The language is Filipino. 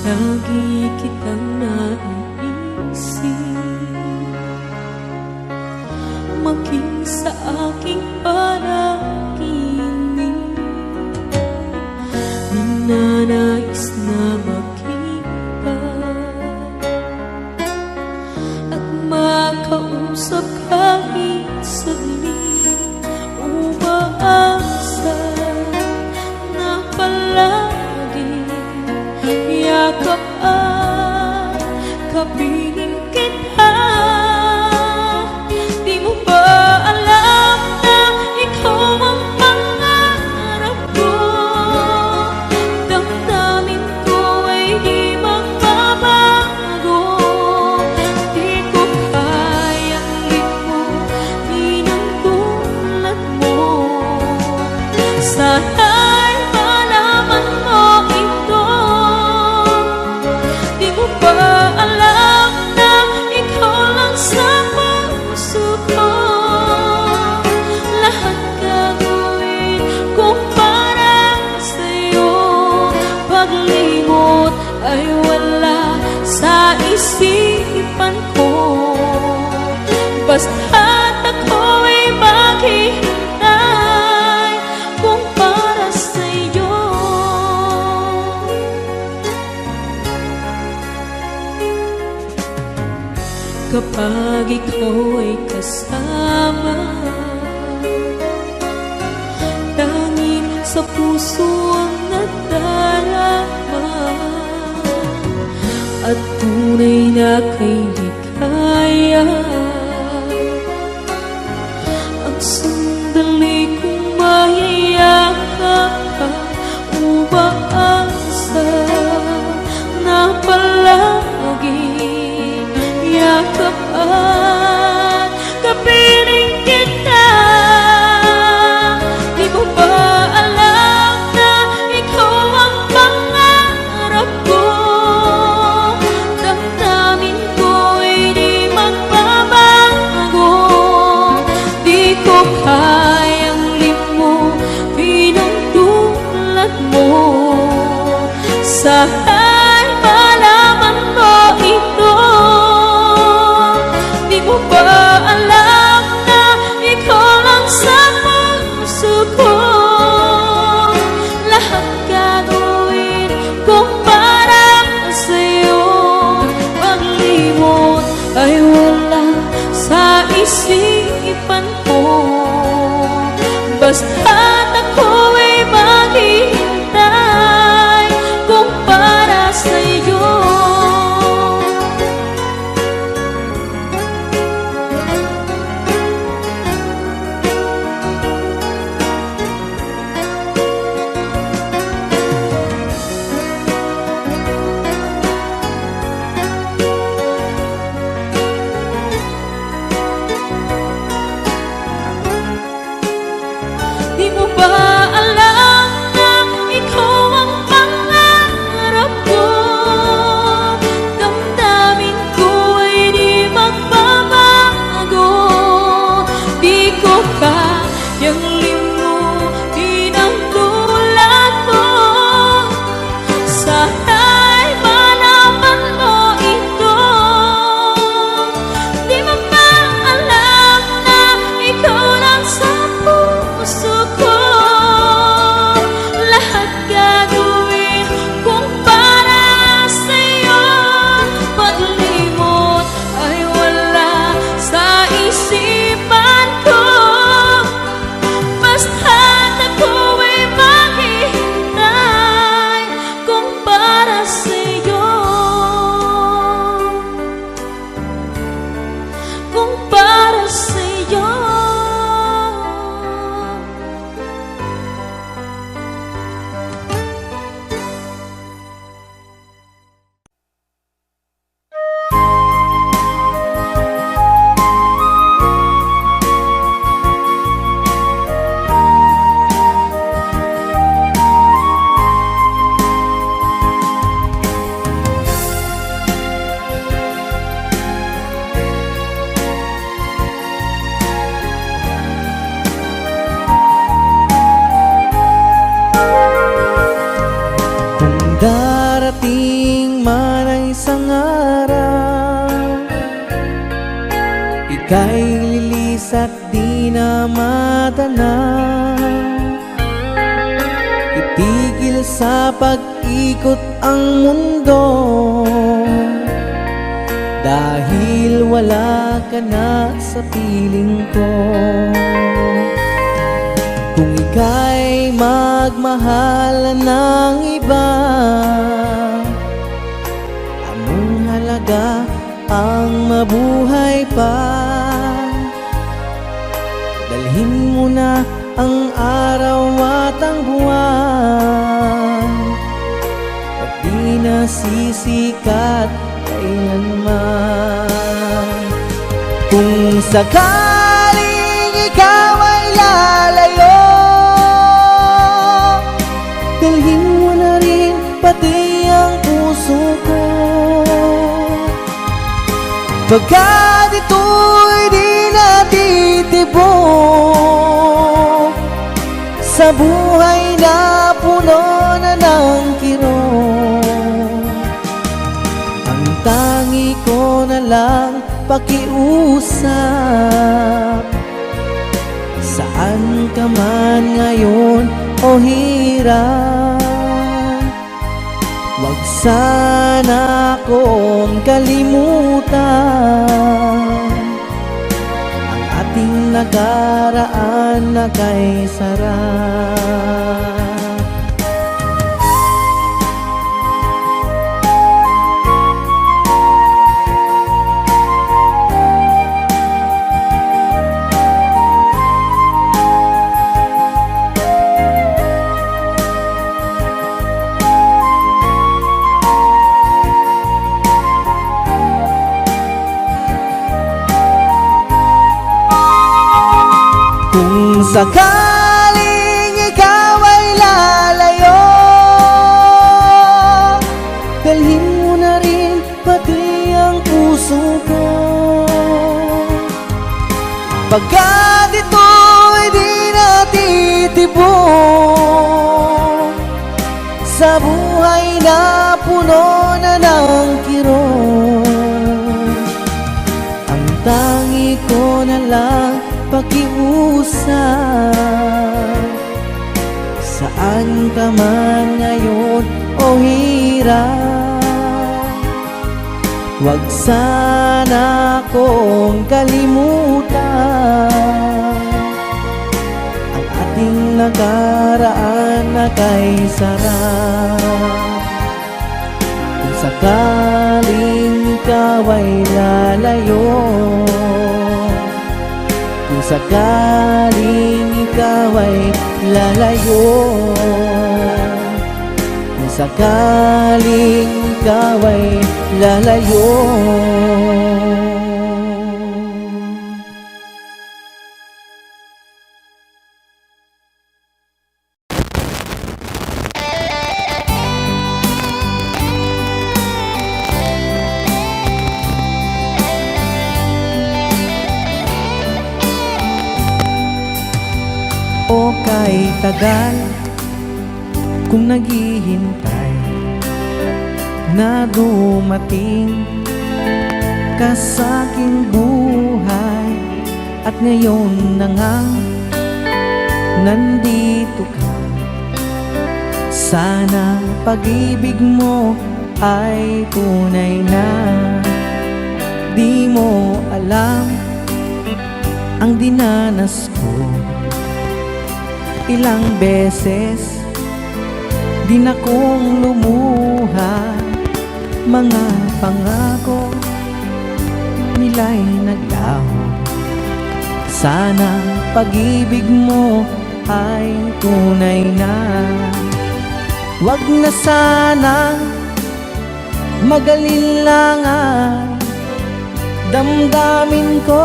Lagi kitang naiisip, maging sa aking panaginip. Ninanais na makipag at makausap kahit saglit. Umaasa na palagi yakap at kapiling kita. Di mo ba alam na ikaw ang pangarap ko? Damdamin ko ay di magbabago. Di ko kayang limutin ang tulad mo. Sana'y malaman mo ito. Di mo ba alam na ikaw lang sa puso ko? Lahat gagawin ko para sa'yo. Paglimot ay wala sa isipan ko. Basta't ako'y maghihintay kung para sa'yo. Kapag ikaw ay kasama, tanging sa puso ang nadarama, at tunay na kay ligaya. Ang sandali kong mayayakap ka, umaasa na palagi yakap at kapiling kita. Di mo ba alam na ikaw ang pangarap ko? Damdamin ko ay di magbabago. Di ko kayang limutin ang tulad mo. Sana'y malaman mo ito. Di mo ba alam na ikaw lang sa puso ko? Lahat gagawin ko para sa'yo. Paglimot ay wala sa isipan ko. Basta't ako'y maghihintay kung para mata na. Itigil sa pag-ikot ang mundo, dahil wala ka na sa piling ko. Kung ika'y magmahal ng iba, anong halaga ang mabuhay pa? Dalhin mo na ang araw at ang buwan, at di na sisikat kailanman. Kung sakaling ikaw ay lalayo, dalhin mo na rin pati ang puso ko. Pagkat ito'y di natitibok sa buhay na puno na ng kirot. Ang tangi ko na lang pakiusap, saan ka man ngayon o hirap, wag sana akong kalimutan ang ating nakaraan na kay sarap. Kung sakaling ikaw ay lalayo, dalhin mo na rin pati ang puso ko. Pagkat ito'y di natitibok sa buhay na puno na ng kirot. Ang tangi ko na lang pakiusap, saan ka man ngayon o hirap, wag sana akong kalimutan ang ating nakaraan na kay sarap. Kung sakaling ikaw ay lalayo, kung sakaling ikaw ay lalayo, kung sakaling ikaw ay lalayo, o kay tagal kung naghihintay na dumating ka sa aking buhay, at ngayon na ngang nandito ka. Sana pag-ibig mo ay tunay na. Di mo alam ang dinanas ko, ilang beses din akong lumuha. Mga pangako nila'y naglaho. Sana pag-ibig mo ay tunay na. Wag na sana mag-alilangan, damdamin ko